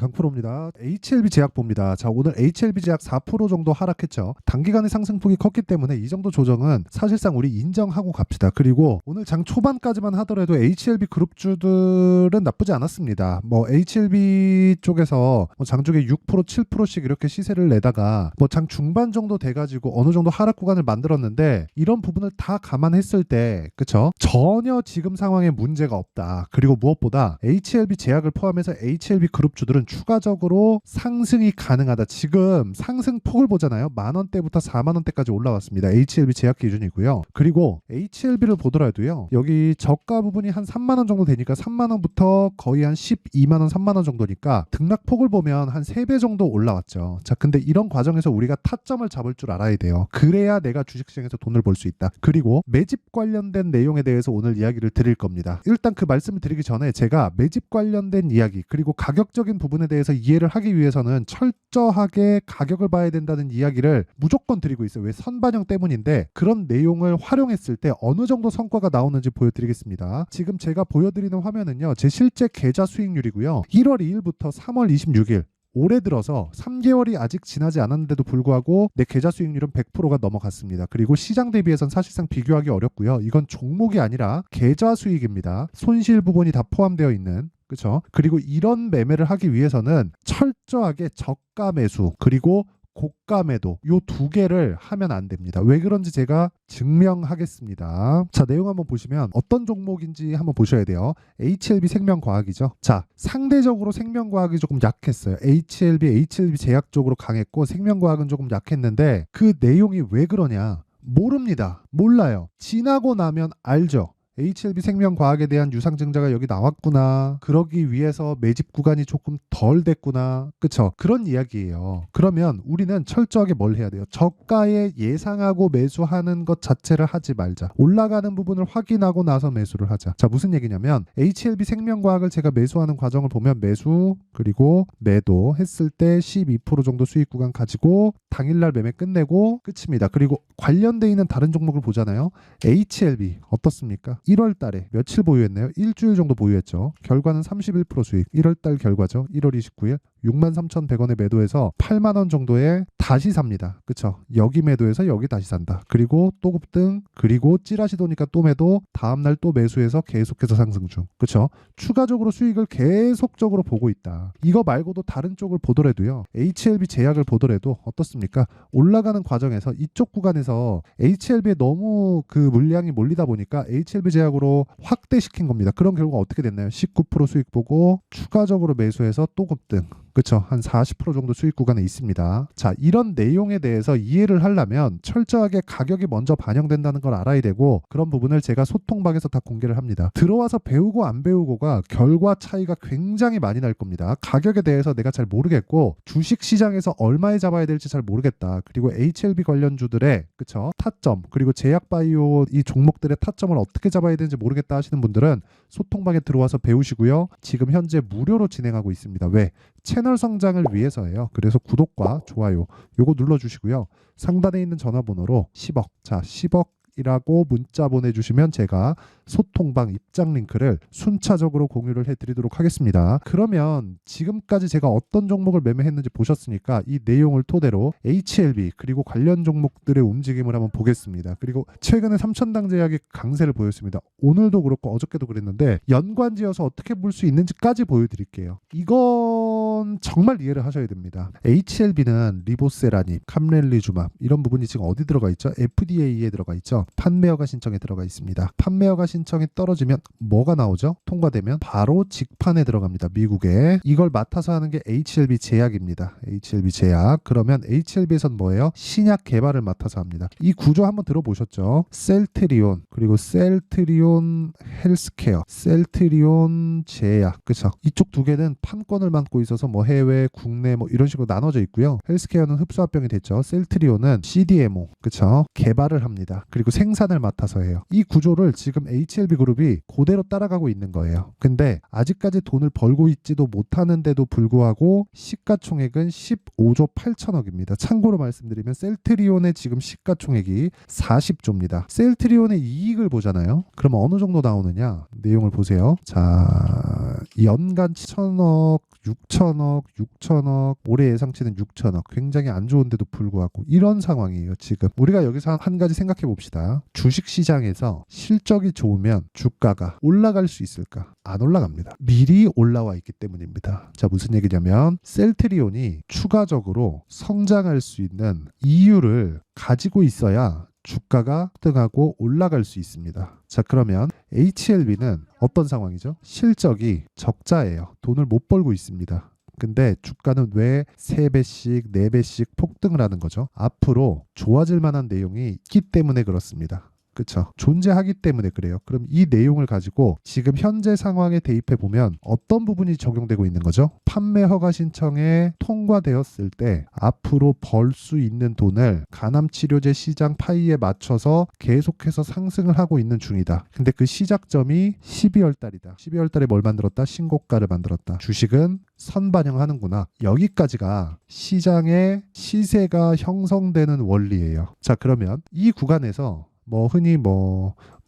강프로입니다. HLB 제약 봅니다. 자, 오늘 HLB 제약 4% 정도 하락했죠. 단기간에 상승폭이 컸기 때문에 이 정도 조정은 사실상 우리 인정하고 갑시다. 그리고 오늘 장 초반까지만 하더라도 HLB 그룹주들은 나쁘지 않았습니다. 뭐 HLB 쪽에서 장중에 6% 7%씩 이렇게 시세를 내다가 뭐 장 중반 정도 돼가지고 어느 정도 하락 구간을 만들었는데 이런 부분을 다 감안했을 때 그쵸? 전혀 지금 상황에 문제가 없다. 그리고 무엇보다 HLB 제약을 포함해서 HLB 그룹주들은 추가적으로 상승이 가능하다. 지금 상승폭을 보잖아요. 만원대부터 4만원대까지 올라왔습니다. HLB 제약 기준이고요. 그리고 HLB를 보더라도요. 여기 저가 부분이 한 3만원 정도 되니까 3만원부터 거의 한 12만원 3만원 정도니까 등락폭을 보면 한 3배 정도 올라왔죠. 자, 근데 이런 과정에서 우리가 타점을 잡을 줄 알아야 돼요. 그래야 내가 주식시장에서 돈을 벌 수 있다. 그리고 매집 관련된 내용에 대해서 오늘 이야기를 드릴 겁니다. 일단 그 말씀을 드리기 전에 제가 매집 관련된 이야기 그리고 가격적인 부분에 대해서 이해를 하기 위해서는 철저하게 가격을 봐야 된다는 이야기를 무조건 드리고 있어요. 왜? 선반영 때문인데 그런 내용을 활용했을 때 어느 정도 성과가 나오는지 보여드리겠습니다. 지금 제가 보여드리는 화면은요. 제 실제 계좌 수익률이고요. 1월 2일부터 3월 26일 올해 들어서 3개월이 아직 지나지 않았는데도 불구하고 내 계좌 수익률은 100%가 넘어갔습니다. 그리고 시장 대비해서는 사실상 비교하기 어렵고요. 이건 종목이 아니라 계좌 수익입니다. 손실 부분이 다 포함되어 있는 그렇죠? 그리고 이런 매매를 하기 위해서는 철저하게 저가 매수 그리고 고가 매도 요 두 개를 하면 안 됩니다. 왜 그런지 제가 증명하겠습니다. 자, 내용 한번 보시면 어떤 종목인지 한번 보셔야 돼요. HLB 생명과학이죠. 자, 상대적으로 생명과학이 조금 약했어요. HLB 제약 쪽으로 강했고 생명과학은 조금 약했는데 그 내용이 왜 그러냐? 모릅니다. 몰라요. 지나고 나면 알죠. HLB 생명과학에 대한 유상증자가 여기 나왔구나. 그러기 위해서 매집 구간이 조금 덜 됐구나. 그쵸? 그런 이야기예요. 그러면 우리는 철저하게 뭘 해야 돼요? 저가에 예상하고 매수하는 것 자체를 하지 말자. 올라가는 부분을 확인하고 나서 매수를 하자. 자, 무슨 얘기냐면 HLB 생명과학을 제가 매수하는 과정을 보면 매수 그리고 매도 했을 때 12% 정도 수익 구간 가지고 당일날 매매 끝내고 끝입니다. 그리고 관련돼 있는 다른 종목을 보잖아요. HLB 어떻습니까? 1월 달에 며칠 보유했나요? 일주일 정도 보유했죠. 결과는 31% 수익. 1월 달 결과죠. 1월 29일 63,100원에 매도해서 8만원 정도에 다시 삽니다. 그쵸? 여기 매도해서 여기 다시 산다. 그리고 또 급등 그리고 찌라시 도니까 또 매도 다음날 또 매수해서 계속해서 상승 중. 그쵸? 추가적으로 수익을 계속적으로 보고 있다. 이거 말고도 다른 쪽을 보더라도요. HLB 제약을 보더라도 어떻습니까? 올라가는 과정에서 이쪽 구간에서 HLB에 너무 그 물량이 몰리다 보니까 HLB 제약으로 확대시킨 겁니다. 그런 결과 어떻게 됐나요? 19% 수익 보고 추가적으로 매수해서 또 급등. 그렇죠. 한 40% 정도 수익 구간에 있습니다. 자, 이런 내용에 대해서 이해를 하려면 철저하게 가격이 먼저 반영된다는 걸 알아야 되고 그런 부분을 제가 소통방에서 다 공개를 합니다. 들어와서 배우고 안 배우고가 결과 차이가 굉장히 많이 날 겁니다. 가격에 대해서 내가 잘 모르겠고 주식시장에서 얼마에 잡아야 될지 잘 모르겠다. 그리고 HLB 관련주들의 그쵸? 타점 그리고 제약바이오 이 종목들의 타점을 어떻게 잡아야 되는지 모르겠다 하시는 분들은 소통방에 들어와서 배우시고요. 지금 현재 무료로 진행하고 있습니다. 왜? 채널 성장을 위해서예요. 그래서 구독과 좋아요 요거 눌러주시고요. 상단에 있는 전화번호로 10억 자 10억이라고 문자 보내주시면 제가 소통방 입장 링크를 순차적으로 공유를 해드리도록 하겠습니다. 그러면 지금까지 제가 어떤 종목을 매매했는지 보셨으니까 이 내용을 토대로 HLB 그리고 관련 종목들의 움직임을 한번 보겠습니다. 그리고 최근에 삼천당 제약의 강세를 보였습니다. 오늘도 그렇고 어저께도 그랬는데 연관지어서 어떻게 볼 수 있는지까지 보여드릴게요. 이건 정말 이해를 하셔야 됩니다. HLB는 리보세라닙, 캄렐리주맙 이런 부분이 지금 어디 들어가 있죠? FDA에 들어가 있죠. 판매허가 신청에 들어가 있습니다. 판매허가 신청이 떨어지면 뭐가 나오죠? 통과되면 바로 직판에 들어갑니다. 미국에. 이걸 맡아서 하는 게 HLB 제약입니다. HLB 제약. 그러면 HLB에선 뭐예요? 신약 개발을 맡아서 합니다. 이 구조 한번 들어보셨죠? 셀트리온 그리고 셀트리온 헬스케어, 셀트리온 제약. 그쵸? 이쪽 두 개는 판권을 맡고 있어서 뭐 해외, 국내 뭐 이런 식으로 나눠져 있고요. 헬스케어는 흡수합병이 됐죠. 셀트리온은 CDMO. 그쵸? 개발을 합니다. 그리고 생산을 맡아서 해요. 이 구조를 지금 HLB 그룹이 그대로 따라가고 있는 거예요. 근데 아직까지 돈을 벌고 있지도 못하는데도 불구하고 시가총액은 15조 8천억입니다. 참고로 말씀드리면 셀트리온의 지금 시가총액이 40조입니다. 셀트리온의 이익을 보잖아요. 그러면 어느 정도 나오느냐? 내용을 보세요. 자, 연간 1,000억, 6천억, 6천억, 올해 예상치는 6천억. 굉장히 안 좋은데도 불구하고 이런 상황이에요. 지금 우리가 여기서 한 가지 생각해 봅시다. 주식시장에서 실적이 좋으면 주가가 올라갈 수 있을까? 안 올라갑니다. 미리 올라와 있기 때문입니다. 자, 무슨 얘기냐면 셀트리온이 추가적으로 성장할 수 있는 이유를 가지고 있어야 주가가 등하고 올라갈 수 있습니다. 자, 그러면 HLB는 어떤 상황이죠? 실적이 적자예요. 돈을 못 벌고 있습니다. 근데 주가는 왜 3배씩, 4배씩 폭등을 하는 거죠? 앞으로 좋아질 만한 내용이 있기 때문에 그렇습니다. 그쵸? 존재하기 때문에 그래요. 그럼 이 내용을 가지고 지금 현재 상황에 대입해 보면 어떤 부분이 적용되고 있는 거죠? 판매 허가 신청에 통과되었을 때 앞으로 벌 수 있는 돈을 간암치료제 시장 파이에 맞춰서 계속해서 상승을 하고 있는 중이다. 근데 그 시작점이 12월 달이다. 12월 달에 뭘 만들었다? 신고가를 만들었다. 주식은 선반영하는구나. 여기까지가 시장의 시세가 형성되는 원리예요. 자, 그러면 이 구간에서 흔히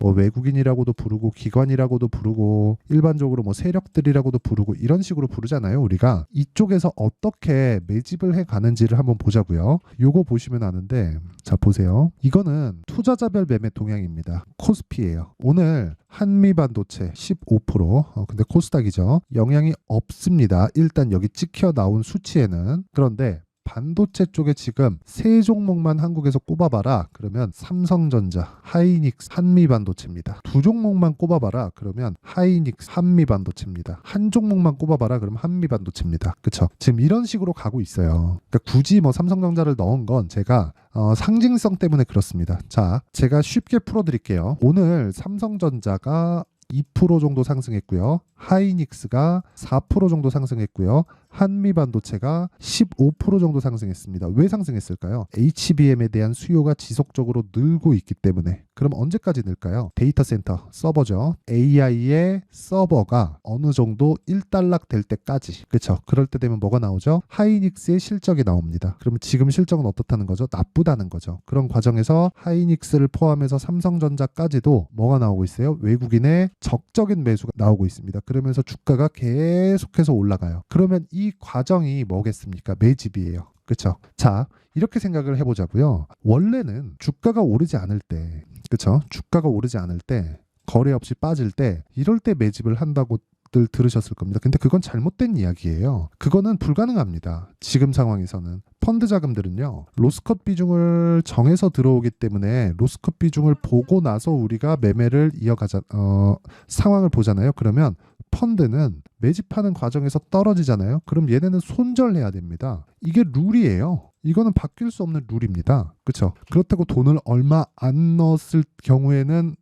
외국인이라고도 부르고 기관이라고도 부르고 일반적으로 세력들이라고도 부르고 이런 식으로 부르잖아요. 우리가 이쪽에서 어떻게 매집을 해 가는지를 한번 보자고요. 요거 보시면 아는데, 자, 보세요. 이거는 투자자별 매매 동향입니다. 코스피예요. 오늘 한미반도체 15%, 근데 코스닥이죠. 영향이 없습니다. 일단 여기 찍혀 나온 수치에는. 그런데 반도체 쪽에 지금 세 종목만 한국에서 꼽아봐라. 그러면 삼성전자, 하이닉스, 한미반도체입니다. 두 종목만 꼽아봐라. 그러면 하이닉스, 한미반도체입니다. 한 종목만 꼽아봐라. 그러면 한미반도체입니다. 그쵸? 지금 이런 식으로 가고 있어요. 그러니까 굳이 삼성전자를 넣은 건 제가 상징성 때문에 그렇습니다. 자, 제가 쉽게 풀어드릴게요. 오늘 삼성전자가 2% 정도 상승했고요. 하이닉스가 4% 정도 상승했고요. 한미반도체가 15% 정도 상승했습니다. 왜 상승했을까요? HBM에 대한 수요가 지속적으로 늘고 있기 때문에. 그럼 언제까지 늘까요? 데이터 센터, 서버죠. AI의 서버가 어느 정도 일단락 될 때까지. 그렇죠? 그럴 때 되면 뭐가 나오죠? 하이닉스의 실적이 나옵니다. 그러면 지금 실적은 어떻다는 거죠? 나쁘다는 거죠. 그런 과정에서 하이닉스를 포함해서 삼성전자까지도 뭐가 나오고 있어요? 외국인의 적적인 매수가 나오고 있습니다. 그러면서 주가가 계속해서 올라가요. 그러면 이 과정이 뭐겠습니까? 매집이에요. 그렇죠? 자, 이렇게 생각을 해보자고요. 원래는 주가가 오르지 않을 때, 그렇죠? 주가가 오르지 않을 때, 거래 없이 빠질 때, 이럴 때 매집을 한다고 들 들으셨을 겁니다. 근데 그건 잘못된 이야기예요. 그거는 불가능합니다. 지금 상황에서는. 펀드 자금들은요, 로스컷 비중을 정해서 들어오기 때문에 로스컷 비중을 보고 나서 우리가 매매를 상황을 보잖아요. 그러면 펀드는 매집하는 과정에서 떨어지잖아요. 그럼 얘네는 손절해야 됩니다. 이게 룰이에요. 이거는 바뀔 수 없는 룰입니다. 그렇죠? 그렇다고 돈을 얼마 안 넣었을 경우에는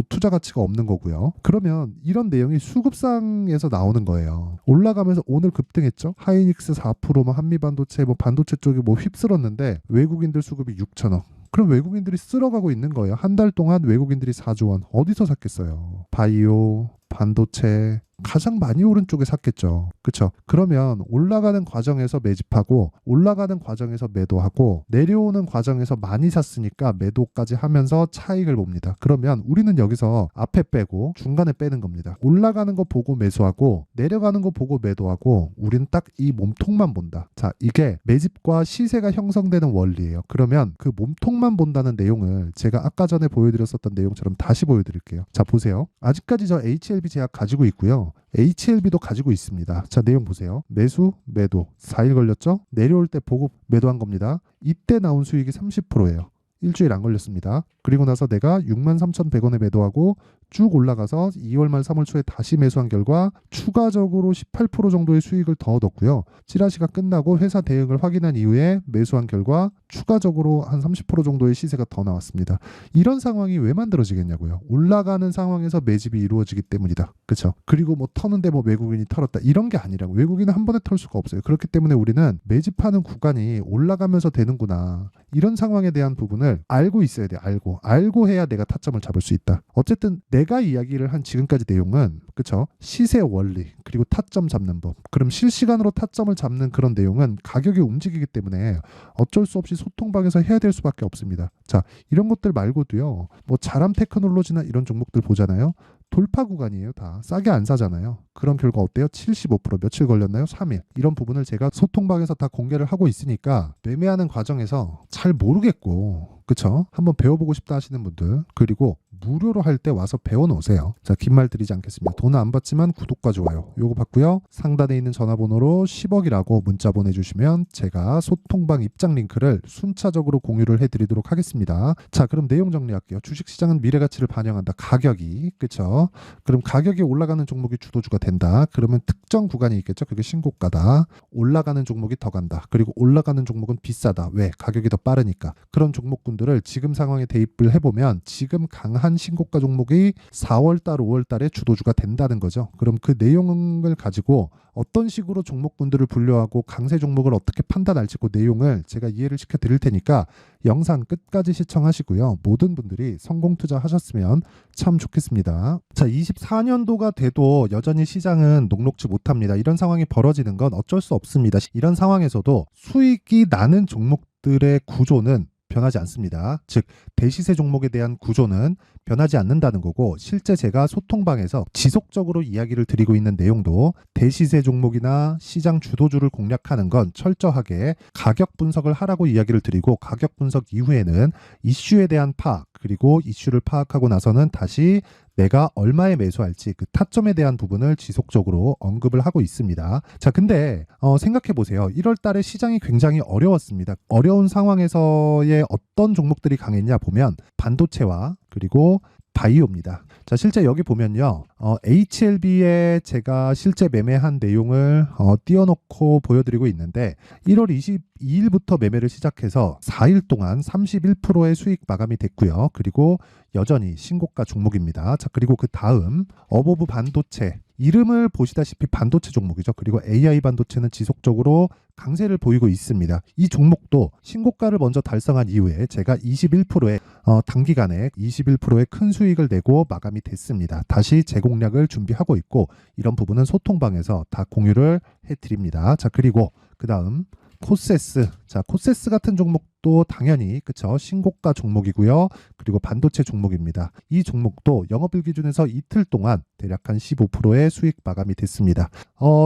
투자 가치가 없는 거고요. 그러면 이런 내용이 수급상에서 나오는 거예요. 올라가면서 오늘 급등했죠. 하이닉스 4%, 한미반도체, 반도체 쪽이 휩쓸었는데 외국인들 수급이 6천억. 그럼 외국인들이 쓸어가고 있는 거예요. 한 달 동안 외국인들이 4조 원. 어디서 샀겠어요? 바이오, 반도체, 가장 많이 오른 쪽에 샀겠죠. 그렇죠? 그러면 올라가는 과정에서 매집하고 올라가는 과정에서 매도하고 내려오는 과정에서 많이 샀으니까 매도까지 하면서 차익을 봅니다. 그러면 우리는 여기서 앞에 빼고 중간에 빼는 겁니다. 올라가는 거 보고 매수하고 내려가는 거 보고 매도하고 우리는 딱 이 몸통만 본다. 자, 이게 매집과 시세가 형성되는 원리예요. 그러면 그 몸통만 본다는 내용을 제가 아까 전에 보여드렸었던 내용처럼 다시 보여드릴게요. 자, 보세요. 아직까지 저 HLB 제약 가지고 있고요. HLB도 가지고 있습니다. 자, 내용 보세요. 매수, 매도. 4일 걸렸죠? 내려올 때 보고 매도한 겁니다. 이때 나온 수익이 30%예요. 일주일 안 걸렸습니다. 그리고 나서 내가 63,100원에 매도하고 쭉 올라가서 2월 말 3월 초에 다시 매수한 결과 추가적으로 18% 정도의 수익을 더 얻었고요. 찌라시가 끝나고 회사 대응을 확인한 이후에 매수한 결과 추가적으로 한 30% 정도의 시세가 더 나왔습니다. 이런 상황이 왜 만들어지겠냐고요. 올라가는 상황에서 매집이 이루어지기 때문이다. 그렇죠? 그리고 터는데 외국인이 털었다. 이런 게 아니라고. 외국인은 한 번에 털 수가 없어요. 그렇기 때문에 우리는 매집하는 구간이 올라가면서 되는구나. 이런 상황에 대한 부분을 알고 있어야 돼. 알고 해야 내가 타점을 잡을 수 있다. 어쨌든 내가 이야기를 한 지금까지 내용은, 그쵸? 시세 원리 그리고 타점 잡는 법. 그럼 실시간으로 타점을 잡는 그런 내용은 가격이 움직이기 때문에 어쩔 수 없이 소통방에서 해야 될 수밖에 없습니다. 자, 이런 것들 말고도요. 자람 테크놀로지나 이런 종목들 보잖아요. 돌파 구간이에요. 다 싸게 안 사잖아요. 그런 결과 어때요? 75% 며칠 걸렸나요? 3일. 이런 부분을 제가 소통방에서 다 공개를 하고 있으니까 매매하는 과정에서 잘 모르겠고, 그쵸? 한번 배워보고 싶다 하시는 분들, 그리고 무료로 할 때 와서 배워놓으세요. 자, 긴 말 드리지 않겠습니다. 돈 안 받지만 구독과 좋아요 요거 받고요. 상단에 있는 전화번호로 10억이라고 문자 보내주시면 제가 소통방 입장 링크를 순차적으로 공유를 해드리도록 하겠습니다. 자, 그럼 내용 정리할게요. 주식시장은 미래가치를 반영한다. 가격이, 그쵸? 그럼 가격이 올라가는 종목이 주도주가 된다. 그러면 특정 구간이 있겠죠. 그게 신고가다. 올라가는 종목이 더 간다. 그리고 올라가는 종목은 비싸다. 왜? 가격이 더 빠르니까. 그런 종목군들을 지금 상황에 대입을 해보면 지금 강한 신고가 종목이 4월달, 5월달에 주도주가 된다는 거죠. 그럼 그 내용을 가지고 어떤 식으로 종목군들을 분류하고 강세 종목을 어떻게 판단할지 그 내용을 제가 이해를 시켜 드릴 테니까 영상 끝까지 시청하시고요. 모든 분들이 성공 투자하셨으면 참 좋겠습니다. 자, 24년도가 돼도 여전히 시장은 녹록지 못합니다. 이런 상황이 벌어지는 건 어쩔 수 없습니다. 이런 상황에서도 수익이 나는 종목들의 구조는 변하지 않습니다. 즉 대시세 종목에 대한 구조는 변하지 않는다는 거고, 실제 제가 소통방에서 지속적으로 이야기를 드리고 있는 내용도 대시세 종목이나 시장 주도주를 공략하는 건 철저하게 가격 분석을 하라고 이야기를 드리고, 가격 분석 이후에는 이슈에 대한 파악, 그리고 이슈를 파악하고 나서는 다시 내가 얼마에 매수할지 그 타점에 대한 부분을 지속적으로 언급을 하고 있습니다. 자, 근데 생각해 보세요. 1월 달에 시장이 굉장히 어려웠습니다. 어려운 상황에서의 어떤 종목들이 강했냐 보면 반도체와 그리고 바이오입니다. 자, 실제 여기 보면요. HLB에 제가 실제 매매한 내용을 띄워놓고 보여드리고 있는데 1월 22일부터 매매를 시작해서 4일 동안 31%의 수익 마감이 됐고요. 그리고 여전히 신고가 종목입니다. 자, 그리고 그 다음 어보브 반도체, 이름을 보시다시피 반도체 종목이죠. 그리고 AI 반도체는 지속적으로 강세를 보이고 있습니다. 이 종목도 신고가를 먼저 달성한 이후에 제가 21%의 단기간에 21%의 큰 수익을 내고 마감이 됐습니다. 다시 재공략을 준비하고 있고, 이런 부분은 소통방에서 다 공유를 해드립니다. 자, 그리고 그 다음 코세스. 자, 코세스 같은 종목도 당연히 그쵸, 신고가 종목이고요. 그리고 반도체 종목입니다. 이 종목도 영업일 기준에서 이틀 동안 대략 한 15%의 수익 마감이 됐습니다.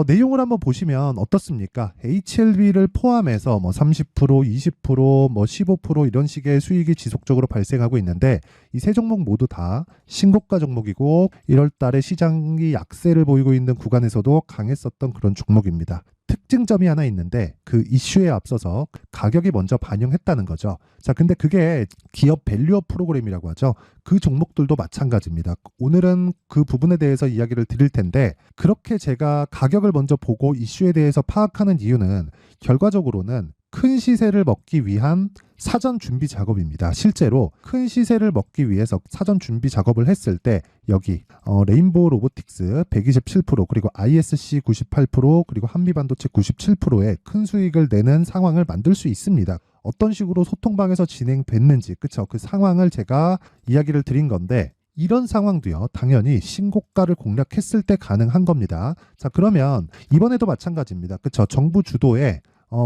내용을 한번 보시면 어떻습니까? HLB를 포함해서 뭐 30%, 20%, 뭐 15% 이런 식의 수익이 지속적으로 발생하고 있는데, 이 세 종목 모두 다 신고가 종목이고 1월 달에 시장이 약세를 보이고 있는 구간에서도 강했었던 그런 종목입니다. 특징점이 하나 있는데 그 이슈에 앞서서 가격이 먼저 반영했다는 거죠. 자, 근데 그게 기업 밸류업 프로그램이라고 하죠. 그 종목들도 마찬가지입니다. 오늘은 그 부분에 대해서 이야기를 드릴 텐데, 그렇게 제가 가격을 먼저 보고 이슈에 대해서 파악하는 이유는 결과적으로는 큰 시세를 먹기 위한 사전 준비 작업입니다. 실제로 큰 시세를 먹기 위해서 사전 준비 작업을 했을 때 여기 레인보우 로보틱스 127%, 그리고 ISC 98%, 그리고 한미반도체 97%의 큰 수익을 내는 상황을 만들 수 있습니다. 어떤 식으로 소통방에서 진행됐는지, 그쵸? 그 상황을 제가 이야기를 드린 건데, 이런 상황도요, 당연히 신고가를 공략했을 때 가능한 겁니다. 자, 그러면 이번에도 마찬가지입니다. 그쵸? 정부 주도의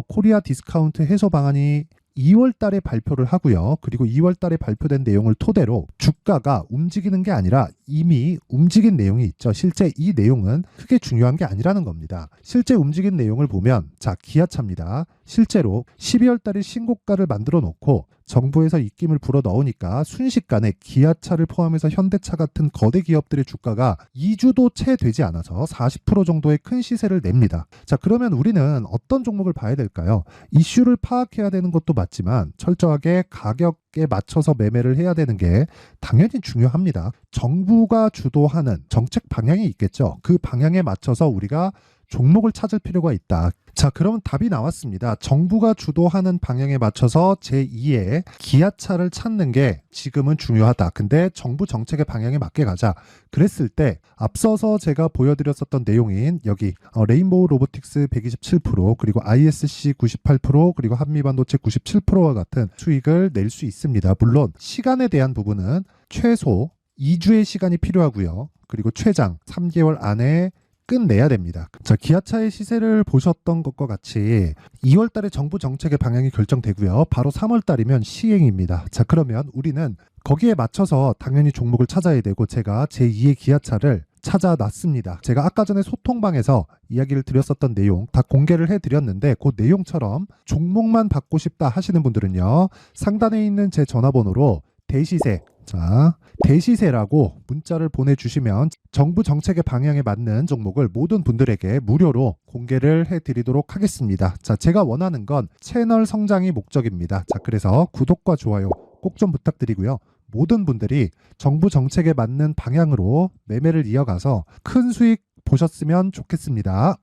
코리아 디스카운트 해소 방안이 2월 달에 발표를 하고요. 그리고 2월 달에 발표된 내용을 토대로 주가가 움직이는 게 아니라 이미 움직인 내용이 있죠. 실제 이 내용은 크게 중요한 게 아니라는 겁니다. 실제 움직인 내용을 보면, 자, 기아차입니다. 실제로 12월 달에 신고가를 만들어 놓고 정부에서 입김을 불어 넣으니까 순식간에 기아차를 포함해서 현대차 같은 거대 기업들의 주가가 2주도 채 되지 않아서 40% 정도의 큰 시세를 냅니다. 자, 그러면 우리는 어떤 종목을 봐야 될까요? 이슈를 파악해야 되는 것도 맞지만 철저하게 가격에 맞춰서 매매를 해야 되는 게 당연히 중요합니다. 정부가 주도하는 정책 방향이 있겠죠. 그 방향에 맞춰서 우리가 종목을 찾을 필요가 있다. 자, 그러면 답이 나왔습니다. 정부가 주도하는 방향에 맞춰서 제2의 기아차를 찾는 게 지금은 중요하다. 근데 정부 정책의 방향에 맞게 가자. 그랬을 때 앞서서 제가 보여드렸었던 내용인 여기 레인보우 로보틱스 127%, 그리고 ISC 98%, 그리고 한미반도체 97%와 같은 수익을 낼 수 있습니다. 물론 시간에 대한 부분은 최소 2주의 시간이 필요하고요. 그리고 최장 3개월 안에 끝내야 됩니다. 자, 기아차의 시세를 보셨던 것과 같이 2월 달에 정부 정책의 방향이 결정되고요. 바로 3월 달이면 시행입니다. 자, 그러면 우리는 거기에 맞춰서 당연히 종목을 찾아야 되고 제가 제2의 기아차를 찾아놨습니다. 제가 아까 전에 소통방에서 이야기를 드렸었던 내용 다 공개를 해드렸는데 그 내용처럼 종목만 받고 싶다 하시는 분들은요. 상단에 있는 제 전화번호로 대시세, 대시세라고 문자를 보내주시면 정부 정책의 방향에 맞는 종목을 모든 분들에게 무료로 공개를 해드리도록 하겠습니다. 자, 제가 원하는 건 채널 성장이 목적입니다. 자, 그래서 구독과 좋아요 꼭 좀 부탁드리고요. 모든 분들이 정부 정책에 맞는 방향으로 매매를 이어가서 큰 수익 보셨으면 좋겠습니다.